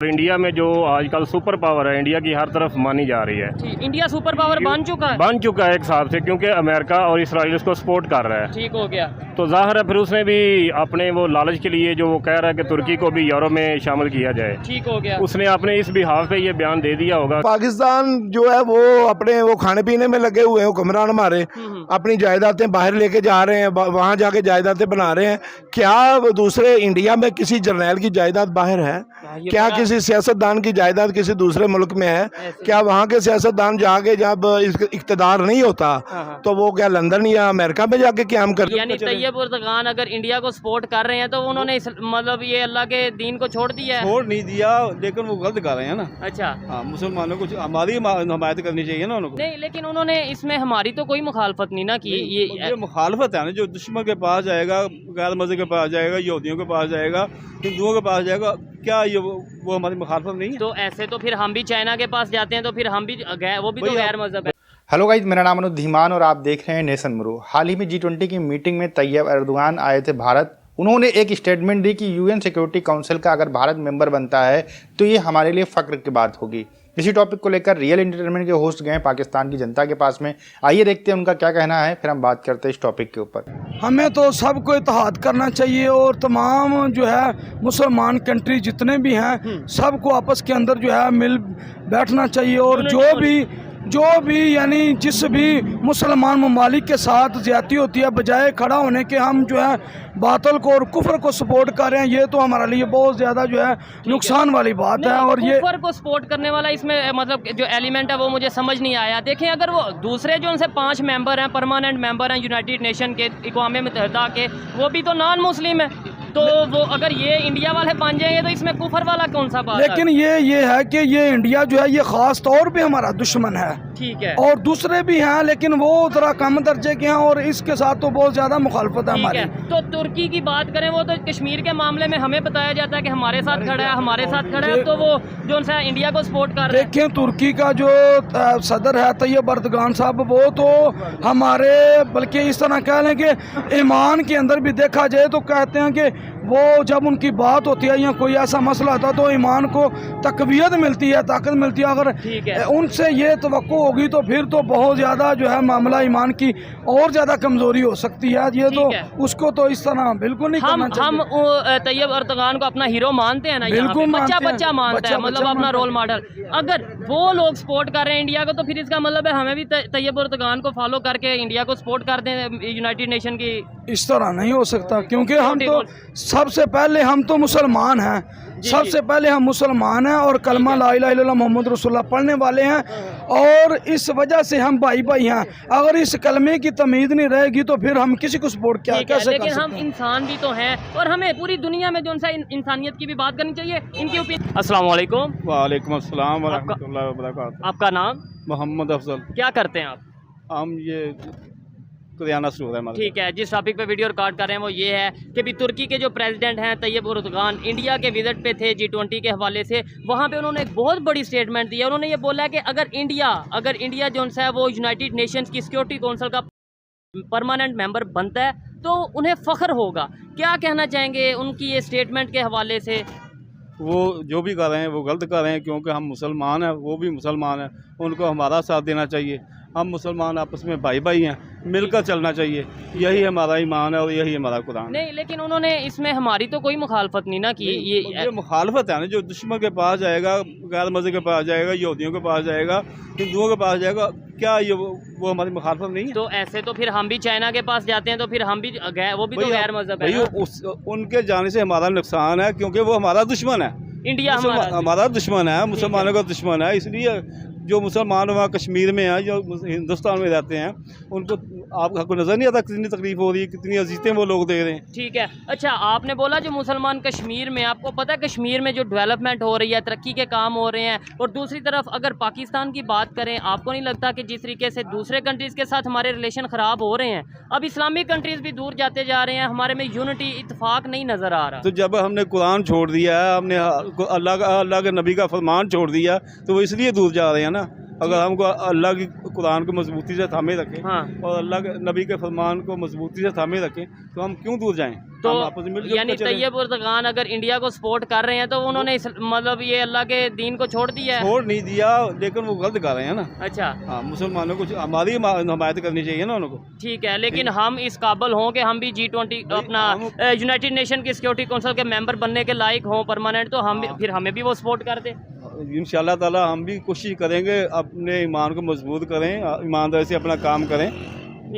India में जो आजकल सुपर पावर है, इंडिया की हर तरफ मानी जा रही है। इंडिया सुपर पावर बन चुका है एक हिसाब से, क्योंकि अमेरिका और इसराइल उसको सपोर्ट कर रहा है। ठीक हो गया। तो जाहिर है फिर उसने भी अपने वो लालच के लिए जो वो कह रहा है कि तुर्की को भी यूरो में शामिल किया जाए, ठीक हो गया, उसने अपने इस बिहाफ पे ये बयान दे दिया होगा। पाकिस्तान जो है वो अपने वो खाने पीने में लगे हुए हैं, हुक्मरान हमारे अपनी जायदादें बाहर लेके जा रहे हैं, वहाँ जाके जायदादें बना रहे हैं। क्या वो दूसरे इंडिया में किसी जर्नैल की जायदाद बाहर है? क्या किसी सियासतदान की जायदाद किसी दूसरे मुल्क में है? क्या वहाँ के सियासतदान जाके जब इख्तिदार नहीं होता तो वो क्या लंदन या अमेरिका में जाके क्याम कर? यानी तैयब उर्दगान अगर इंडिया को सपोर्ट कर रहे हैं तो उन्होंने मतलब ये अल्लाह के दीन को छोड़ दिया है? छोड़ नहीं दिया, लेकिन वो गलत कर रहे हैं ना। अच्छा, हाँ, मुसलमानों को हमारी हिमायत करनी चाहिए ना उनको। नहीं, लेकिन उन्होंने इसमें हमारी तो कोई मुखालफत नहीं ना की। ये मुखालफत है ना, जो दुश्मन के पास जाएगा, गैर मज़हब के पास जाएगा, यहूदियों के पास जाएगा, हिंदुओं के पास जाएगा, क्या ये वो हमारी मुखालफत नहीं है? तो ऐसे तो फिर हम भी चाइना के पास जाते हैं तो फिर हम भी वो भी तो गैर मजहब है। हेलो गाइज, मेरा नाम अनुज धीमान और आप देख रहे हैं नेशन ब्रो। हाल ही में G20 की मीटिंग में तैयब एर्दोगान आए थे भारत। उन्होंने एक स्टेटमेंट दी कि यूएन सिक्योरिटी काउंसिल का अगर भारत मेंबर बनता है तो ये हमारे लिए फ़ख्र की बात होगी। इसी टॉपिक को लेकर रियल एंटरटेनमेंट के होस्ट गए पाकिस्तान की जनता के पास में। आइए देखते हैं उनका क्या कहना है, फिर हम बात करते हैं इस टॉपिक के ऊपर। हमें तो सबको इत्तेहाद करना चाहिए और तमाम जो है मुसलमान कंट्री जितने भी हैं सबको आपस के अंदर जो है मिल बैठना चाहिए। और जो भी यानी जिस भी मुसलमान ममालिक के साथ ज़्यादती होती है, बजाय खड़ा होने के हम जो है बातल को और कुफ्र को सपोर्ट कर रहे हैं, ये तो हमारे लिए बहुत ज़्यादा जो है नुकसान वाली बात है। और ये कुफ्र को सपोर्ट करने वाला इसमें मतलब जो एलिमेंट है वो मुझे समझ नहीं आया। देखें, अगर वो दूसरे जो उनसे 5 मेंबर हैं, परमानेंट मेंबर हैं यूनाइटेड नेशन के, अक़वाम मुत्तहिदा के, वो भी तो नॉन मुस्लिम है, तो वो अगर ये इंडिया वाले बन जाएंगे तो इसमें कुफर वाला कौन सा बात? लेकिन ये है कि ये इंडिया जो है ये ख़ास तौर पे हमारा दुश्मन है। ठीक है, और दूसरे भी हैं लेकिन वो ज़रा कम दर्जे के हैं और इसके साथ तो बहुत ज़्यादा मुखालफत है हमारी। तो तुर्की की बात करें, वो तो कश्मीर के मामले में हमें बताया जाता है कि हमारे साथ खड़ा है, हमारे साथ खड़ा है, तो वो जो सा इंडिया को सपोर्ट कर रहे हैं। देखें, तुर्की का जो सदर है तैयब एर्दोगान साहब, वो तो हमारे बल्कि इस तरह कह लें कि ईमान के अंदर भी देखा जाए तो कहते हैं कि वो जब उनकी बात होती है या कोई ऐसा मसला होता है तो ईमान को तकवीयत मिलती है, ताकत मिलती है। अगर उनसे ये तवक्को होगी तो फिर तो बहुत ज़्यादा जो है मामला ईमान की और ज़्यादा कमज़ोरी हो सकती है। ये तो उसको तो इस तरह बिल्कुल नहीं करना चाहिए। हम तैयब एर्दोगान को अपना हीरो मानते हैं ना, बिल्कुल बच्चा मानता है, मतलब अपना रोल मॉडल। अगर वो लोग सपोर्ट कर रहे हैं इंडिया को तो फिर इसका मतलब है हमें भी तैयब एर्दोगान को फॉलो करके इंडिया को सपोर्ट कर दें यूनाइटेड नेशन की। इस तरह नहीं हो सकता, क्योंकि हम तो सबसे पहले हम तो मुसलमान हैं, सबसे पहले हम मुसलमान हैं और कलमा ला इलाहा इल्लल्लाह मोहम्मद रसूलुल्लाह पढ़ने वाले हैं और इस वजह से हम भाई भाई हैं। अगर इस कलमे की तमीज़ नहीं रहेगी तो फिर हम किसी को सपोर्ट कैसे कर सकते हैं? लेकिन हम इंसान भी तो हैं और हमें पूरी दुनिया में जो उनसे इंसानियत की भी बात करनी चाहिए। इनकी ओपिनियन। अस्सलाम वालेकुम। वालेकुम अस्सलाम व रहमतुल्लाहि व बरकातहू। आपका नाम? मोहम्मद अफजल। क्या करते हैं आप? हम ये किराना स्टोर है हमारा। ठीक है, जिस टॉपिक पे वीडियो रिकॉर्ड कर रहे हैं वो ये है कि भी तुर्की के जो प्रेसिडेंट हैं तैयब एर्दोगान इंडिया के विजिट पे थे G20 के हवाले से। वहाँ पे उन्होंने एक बहुत बड़ी स्टेटमेंट दी है। उन्होंने ये बोला है कि अगर इंडिया जो है वो यूनाइटेड नेशंस की सिक्योरिटी काउंसिल का परमानेंट मेंबर बनता है तो उन्हें फ़ख्र होगा। क्या कहना चाहेंगे उनकी ये स्टेटमेंट के हवाले से? वो जो भी कर रहे हैं वो गलत कर रहे हैं, क्योंकि हम मुसलमान हैं, वो भी मुसलमान हैं, उनको हमारा साथ देना चाहिए। हम मुसलमान आपस में भाई भाई हैं, मिलकर चलना चाहिए, यही हमारा ईमान है और यही हमारा कुरान। नहीं, लेकिन उन्होंने इसमें हमारी तो कोई मुखालफत नहीं ना की। ये मुखालफत है ना, जो दुश्मन के पास जाएगा, गैर मज़हब के पास जाएगा, यहूदियों के पास जाएगा, हिंदुओं के पास जाएगा, क्या ये वो हमारी मुखालफत नहीं है? तो ऐसे तो फिर हम भी चाइना के पास जाते हैं तो फिर हम भी वो भी तो गैर मज़हब है। उनके जाने से हमारा नुकसान है, क्योंकि वो हमारा दुश्मन है। इंडिया हमारा दुश्मन है, मुसलमानों का दुश्मन है। इसलिए जो मुसलमान वहाँ कश्मीर में हैं, जो हिंदुस्तान में रहते हैं, उनको आपको नज़र नहीं आता कितनी तकलीफ हो रही है, कितनी अजीतें वो लोग दे रहे हैं। ठीक है, अच्छा, आपने बोला जो मुसलमान कश्मीर में, आपको पता है कश्मीर में जो डेवलपमेंट हो रही है, तरक्की के काम हो रहे हैं, और दूसरी तरफ अगर पाकिस्तान की बात करें, आपको नहीं लगता कि जिस तरीके से दूसरे कंट्रीज़ के साथ हमारे रिलेशन ख़राब हो रहे हैं, अब इस्लामिक कंट्रीज़ भी दूर जाते जा रहे हैं, हमारे में यूनिटी इत्तेफाक नहीं नज़र आ रहा? तो जब हमने कुरान छोड़ दिया है, हमने अल्लाह के नबी का फरमान छोड़ दिया, तो वो इसलिए दूर जा रहे हैं ना। अगर हमको अल्लाह की कुरान को मजबूती से थामे रखें हाँ। और अल्लाह के नबी के फरमान को मजबूती से थामे रखें, तो हम क्यों दूर जाएं? तो हम आपस में मिलजुल यानी कर चलें। तैयब उर्दगान अगर इंडिया को सपोर्ट कर रहे हैं तो उन्होंने मतलब ये अल्लाह के दीन को छोड़ दिया है। छोड़ नहीं दिया, लेकिन वो गलत कर रहे हैं ना। अच्छा हाँ, मुसलमानों को हमारी हिमायत करनी चाहिए ना उनको। ठीक है, लेकिन हम इस काबिल हों कि हम भी G20 अपना यूनाइटेड नेशन की सिक्योरिटी काउंसिल के मेंबर बनने के लायक हों परमानेंट, तो हम फिर हमें भी वो सपोर्ट कर दे। इंशाल्लाह ताला हम भी कोशिश करेंगे, अपने ईमान को मजबूत करें, ईमानदारी से अपना काम करें,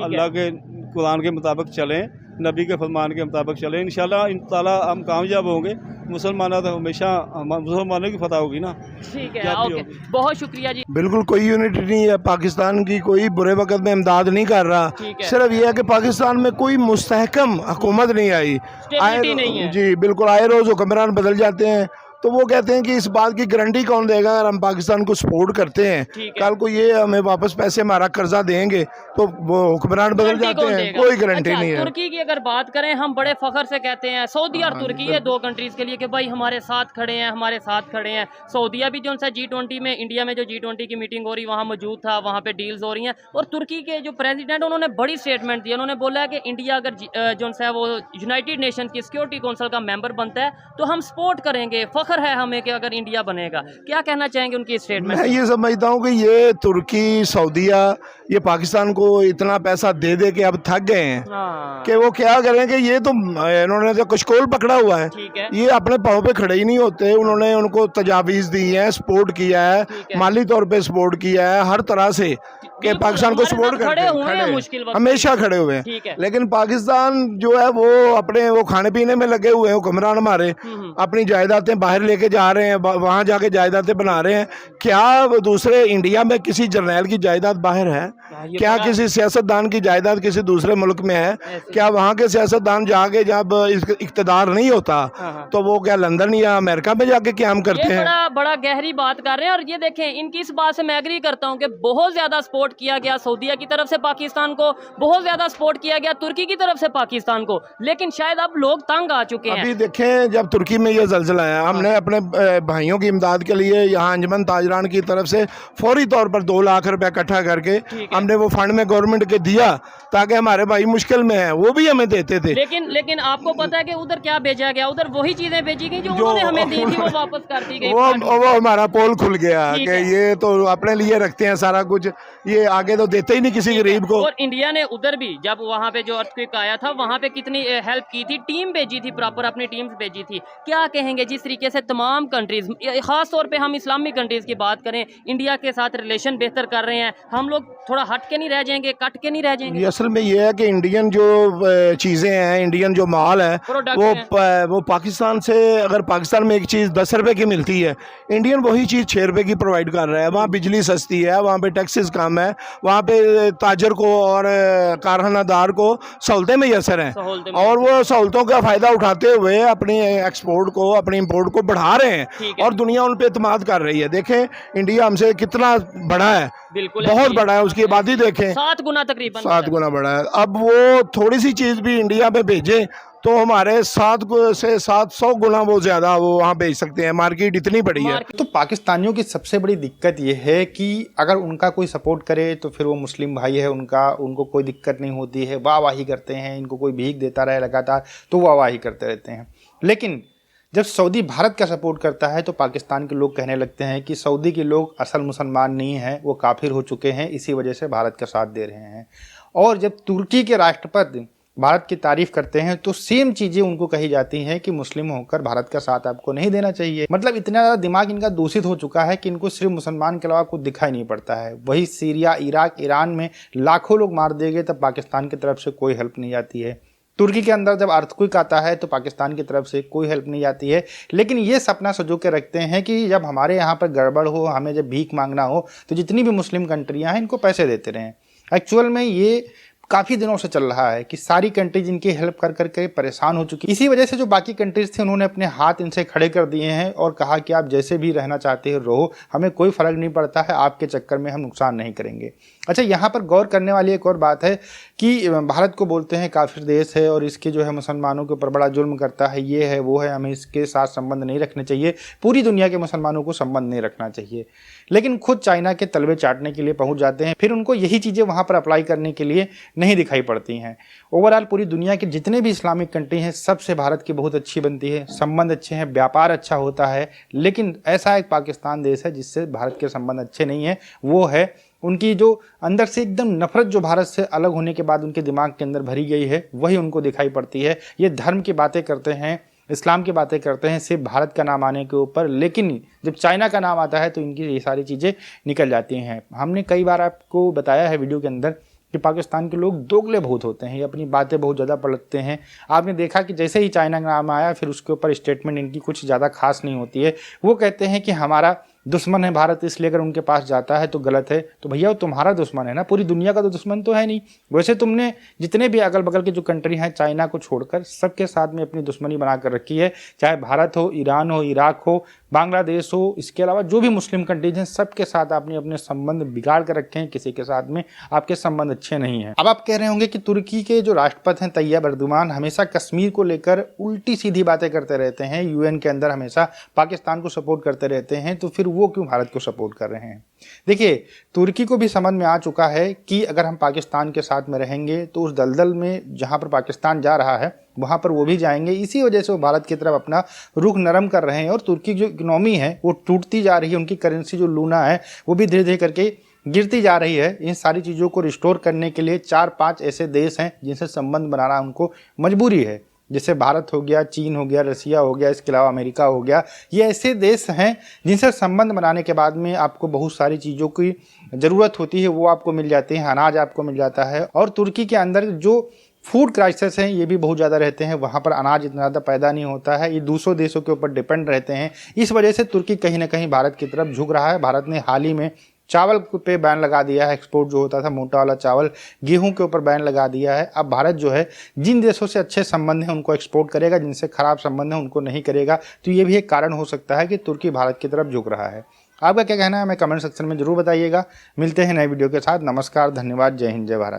अल्लाह के कुरान के मुताबिक चलें, नबी के फरमान के मुताबिक चलें। इंशाल्लाह ताला हम कामयाब होंगे। मुसलमानों तो हमेशा मुसलमानों की फतह होगी ना। ठीक है, ओके, बहुत शुक्रिया जी। बिल्कुल कोई यूनिटी नहीं है, पाकिस्तान की कोई बुरे वक्त में इमदाद नहीं कर रहा। ठीक है। सिर्फ ये है कि पाकिस्तान में कोई मुस्तहकम हुकूमत नहीं आई, स्टेबिलिटी नहीं है। जी बिल्कुल, आए रोज़ हुक्मरान बदल जाते हैं, तो वो कहते हैं कि इस बात की गारंटी कौन देगा अगर हम पाकिस्तान को सपोर्ट करते हैं, ठीक है। कल को ये हमें वापस पैसे हमारा कर्जा देंगे तो वो हुक्मरान बदल गारंटी जाते कौन हैं, देगा? कोई गारंटी अच्छा, नहीं है। तुर्की की अगर बात करें, हम बड़े फख्र से कहते हैं सऊदी और तुर्की ये दो कंट्रीज के लिए कि भाई हमारे साथ खड़े हैं, हमारे साथ खड़े हैं। सऊदीया भी जो सा G20 में, इंडिया में जो G20 की मीटिंग हो रही वहाँ मौजूद था, वहाँ पे डील्स हो रही हैं। और तुर्की के जो प्रेसिडेंट उन्होंने बड़ी स्टेटमेंट दी, उन्होंने बोला है कि इंडिया अगर जो सा वो यूनाइटेड नेशन की सिक्योरिटी काउंसिल का मेंबर बनता है तो हम सपोर्ट करेंगे, फख्र है हमें कि अगर इंडिया बनेगा। क्या कहना चाहेंगे उनकी स्टेटमेंट? मैं ये समझता हूँ कि ये तुर्की, सऊदीया, ये पाकिस्तान को इतना पैसा दे दे के अब थक गए हैं हाँ, कि वो क्या करें कि ये तो इन्होंने तो कशकोल पकड़ा हुआ है, ठीक है। ये अपने पाँव पे खड़े ही नहीं होते। उन्होंने उनको तजावीज़ दी है, सपोर्ट किया है, ठीक है। माली तौर पे सपोर्ट किया है, हर तरह से कि बिल्कुल, पाकिस्तान को हमारे सपोर्ट साथ करते खड़े हैं, हुए हैं खड़े हैं, मुश्किल वक्त हमेशा खड़े हुए ठीक है। हैं। लेकिन पाकिस्तान जो है वो अपने वो खाने पीने में लगे हुए हैं, हुक्मरान हमारे अपनी जायदादें बाहर लेके जा रहे हैं, वहाँ जाके जायदादें बना रहे हैं। क्या वो दूसरे इंडिया में किसी जर्नैल की जायदाद बाहर है? ये क्या बड़ा- किसी सियासतदान की जायदाद किसी दूसरे मुल्क में है? ऐसे। क्या वहाँ के सियासतदान जाके जब इख्तिदार नहीं होता हाँ। तो वो क्या लंदन या अमेरिका में जाके क्याम करते ये हैं? बड़ा बड़ा गहरी बात कर रहे हैं। और ये देखें, इनकी इस बात से मैं एग्री करता हूँ कि बहुत ज्यादा सपोर्ट किया गया सऊदीया की तरफ से पाकिस्तान को, बहुत ज्यादा सपोर्ट किया गया तुर्की की तरफ से पाकिस्तान को, लेकिन शायद अब लोग तंग आ चुके हैं। अभी देखें, जब तुर्की में ये जलजिला आया, हमने अपने भाइयों की इमदाद के लिए यहाँ अंजमन ताजरान की तरफ से फौरी तौर पर 2 लाख रुपए इकट्ठा करके हमने वो फंड में गवर्नमेंट के दिया ताकि हमारे भाई मुश्किल में है, वो भी हमें देते थे। लेकिन आपको पता है कि उधर क्या भेजा गया? उधर वही चीजें भेजी गई जो उन्होंने हमें दी थी, वो वापस कर दी गई। वो हमारा पोल खुल गया ठीक कि है। ये तो अपने लिए रखते हैं सारा कुछ, ये आगे तो देते ही नहीं किसी गरीब को। और इंडिया ने उधर भी जब वहाँ पे जो अर्थक्वेक आया था वहाँ पे कितनी हेल्प की थी, टीम भेजी थी, प्रॉपर अपनी टीम्स भेजी थी। क्या कहेंगे जिस तरीके से तमाम कंट्रीज, खास तौर पे हम इस्लामिक कंट्रीज की बात करें, इंडिया के साथ रिलेशन बेहतर कर रहे हैं, हम लोग थोड़ा हट के नहीं रह जाएंगे, कट के नहीं रह जाएंगे? ये असल में ये है कि इंडियन जो चीज़ें हैं, इंडियन जो माल है प्रोडक्ट वो पाकिस्तान से, अगर पाकिस्तान में एक चीज़ 10 रुपए की मिलती है, इंडियन वही चीज़ 6 रुपए की प्रोवाइड कर रहा है। वहाँ बिजली सस्ती है, वहाँ पे टैक्सेस कम है, वहाँ पे ताजर को और कारखानादार को सहूलतें मैसर हैं, और वो सहूलतों का फ़ायदा उठाते हुए अपनी एक्सपोर्ट को, अपनी इम्पोर्ट को बढ़ा रहे हैं और दुनिया उन पर एतमाद कर रही है। देखें इंडिया हमसे कितना बड़ा है, बिल्कुल बहुत बड़ा है, उसकी आबादी देखें 7 गुना तकरीबन, 7 गुना बड़ा है। अब वो थोड़ी सी चीज़ भी इंडिया में भेजें तो हमारे 700 गुना वो ज़्यादा वो वहाँ भेज सकते हैं, मार्केट इतनी बड़ी है। तो पाकिस्तानियों की सबसे बड़ी दिक्कत ये है कि अगर उनका कोई सपोर्ट करे तो फिर वो मुस्लिम भाई है उनको कोई दिक्कत नहीं होती है, वाहवाही करते हैं, इनको कोई भीख देता रहे लगातार तो वाहवाही करते रहते हैं। लेकिन जब सऊदी भारत का सपोर्ट करता है तो पाकिस्तान के लोग कहने लगते हैं कि सऊदी के लोग असल मुसलमान नहीं हैं, वो काफिर हो चुके हैं, इसी वजह से भारत का साथ दे रहे हैं। और जब तुर्की के राष्ट्रपति भारत की तारीफ करते हैं तो सेम चीज़ें उनको कही जाती हैं कि मुस्लिम होकर भारत का साथ आपको नहीं देना चाहिए। मतलब इतना ज़्यादा दिमाग इनका दूषित हो चुका है कि इनको सिर्फ मुसलमान के अलावा कुछ दिखाई नहीं पड़ता है। वही सीरिया, इराक, ईरान में लाखों लोग मार दिए गए तब पाकिस्तान की तरफ से कोई हेल्प नहीं आती है। तुर्की के अंदर जब अर्थक्वेक आता है तो पाकिस्तान की तरफ से कोई हेल्प नहीं आती है। लेकिन ये सपना सजो के रखते हैं कि जब हमारे यहाँ पर गड़बड़ हो, हमें जब भीख मांगना हो तो जितनी भी मुस्लिम कंट्रियाँ हैं इनको पैसे देते रहें। एक्चुअल में ये काफ़ी दिनों से चल रहा है कि सारी कंट्रीज इनकी हेल्प कर करके परेशान हो चुकी। इसी वजह से जो बाकी कंट्रीज थे उन्होंने अपने हाथ इनसे खड़े कर दिए हैं और कहा कि आप जैसे भी रहना चाहते हो रहो, हमें कोई फ़र्क नहीं पड़ता है, आपके चक्कर में हम नुकसान नहीं करेंगे। अच्छा, यहाँ पर गौर करने वाली एक और बात है कि भारत को बोलते हैं काफिर देश है और इसके जो है मुसलमानों के ऊपर बड़ा जुल्म करता है, ये है वो है, हमें इसके साथ संबंध नहीं रखने चाहिए, पूरी दुनिया के मुसलमानों को संबंध नहीं रखना चाहिए। लेकिन खुद चाइना के तलवे चाटने के लिए पहुंच जाते हैं, फिर उनको यही चीज़ें वहाँ पर अप्लाई करने के लिए नहीं दिखाई पड़ती हैं। ओवरऑल पूरी दुनिया के जितने भी इस्लामिक कंट्री हैं सबसे भारत की बहुत अच्छी बनती है, संबंध अच्छे हैं, व्यापार अच्छा होता है। लेकिन ऐसा एक पाकिस्तान देश है जिससे भारत के संबंध अच्छे नहीं हैं, वो है उनकी जो अंदर से एकदम नफरत जो भारत से अलग होने के बाद उनके दिमाग के अंदर भरी गई है, वही उनको दिखाई पड़ती है। ये धर्म की बातें करते हैं, इस्लाम की बातें करते हैं सिर्फ भारत का नाम आने के ऊपर, लेकिन जब चाइना का नाम आता है तो इनकी ये सारी चीज़ें निकल जाती हैं। हमने कई बार आपको बताया है वीडियो के अंदर कि पाकिस्तान के लोग दोगले बहुत होते हैं, ये अपनी बातें बहुत ज़्यादा पलटते हैं। आपने देखा कि जैसे ही चाइना का नाम आया फिर उसके ऊपर स्टेटमेंट इनकी कुछ ज़्यादा खास नहीं होती है। वो कहते हैं कि हमारा दुश्मन है भारत, इसलिए अगर उनके पास जाता है तो गलत है। तो भैया वो तुम्हारा दुश्मन है ना, पूरी दुनिया का तो दुश्मन तो है नहीं। वैसे तुमने जितने भी अगल बगल के जो कंट्री हैं चाइना को छोड़कर सबके साथ में अपनी दुश्मनी बना कर रखी है, चाहे भारत हो, ईरान हो, इराक हो, बांग्लादेश हो, इसके अलावा जो भी मुस्लिम कंट्रीज हैं सबके साथ आपने अपने संबंध बिगाड़ कर रखे हैं। किसी के साथ में आपके संबंध अच्छे नहीं हैं। अब आप कह रहे होंगे कि तुर्की के जो राष्ट्रपति हैं तैयब एर्दोगान हमेशा कश्मीर को लेकर उल्टी सीधी बातें करते रहते हैं, यूएन के अंदर हमेशा पाकिस्तान को सपोर्ट करते रहते हैं, तो फिर वो क्यों भारत को सपोर्ट कर रहे हैं? देखिए, तुर्की को भी समझ में आ चुका है कि अगर हम पाकिस्तान के साथ में रहेंगे तो उस दलदल में जहां पर पाकिस्तान जा रहा है वहां पर वो भी जाएंगे। इसी वजह से वो भारत की तरफ अपना रुख नरम कर रहे हैं और तुर्की जो इकोनॉमी है वो टूटती जा रही है, उनकी करेंसी जो लूना है वो भी धीरे धीरे करके गिरती जा रही है। इन सारी चीज़ों को रिस्टोर करने के लिए 4-5 ऐसे देश हैं जिनसे संबंध बनाना उनको मजबूरी है, जैसे भारत हो गया, चीन हो गया, रसिया हो गया, इसके अलावा अमेरिका हो गया। ये ऐसे देश हैं जिनसे संबंध बनाने के बाद में आपको बहुत सारी चीज़ों की ज़रूरत होती है, वो आपको मिल जाती है, अनाज आपको मिल जाता है। और तुर्की के अंदर जो फूड क्राइसिस हैं ये भी बहुत ज़्यादा रहते हैं, वहाँ पर अनाज इतना ज़्यादा पैदा नहीं होता है, ये दूसरों देशों के ऊपर डिपेंड रहते हैं। इस वजह से तुर्की कहीं ना कहीं भारत की तरफ झुक रहा है। भारत ने हाल ही में चावल पे बैन लगा दिया है, एक्सपोर्ट जो होता था मोटा वाला चावल, गेहूं के ऊपर बैन लगा दिया है। अब भारत जो है जिन देशों से अच्छे संबंध हैं उनको एक्सपोर्ट करेगा, जिनसे खराब संबंध है उनको नहीं करेगा। तो ये भी एक कारण हो सकता है कि तुर्की भारत की तरफ झुक रहा है। आपका क्या कहना है हमें कमेंट सेक्शन में जरूर बताइएगा। मिलते हैं नए वीडियो के साथ। नमस्कार, धन्यवाद, जय हिंद, जय भारत।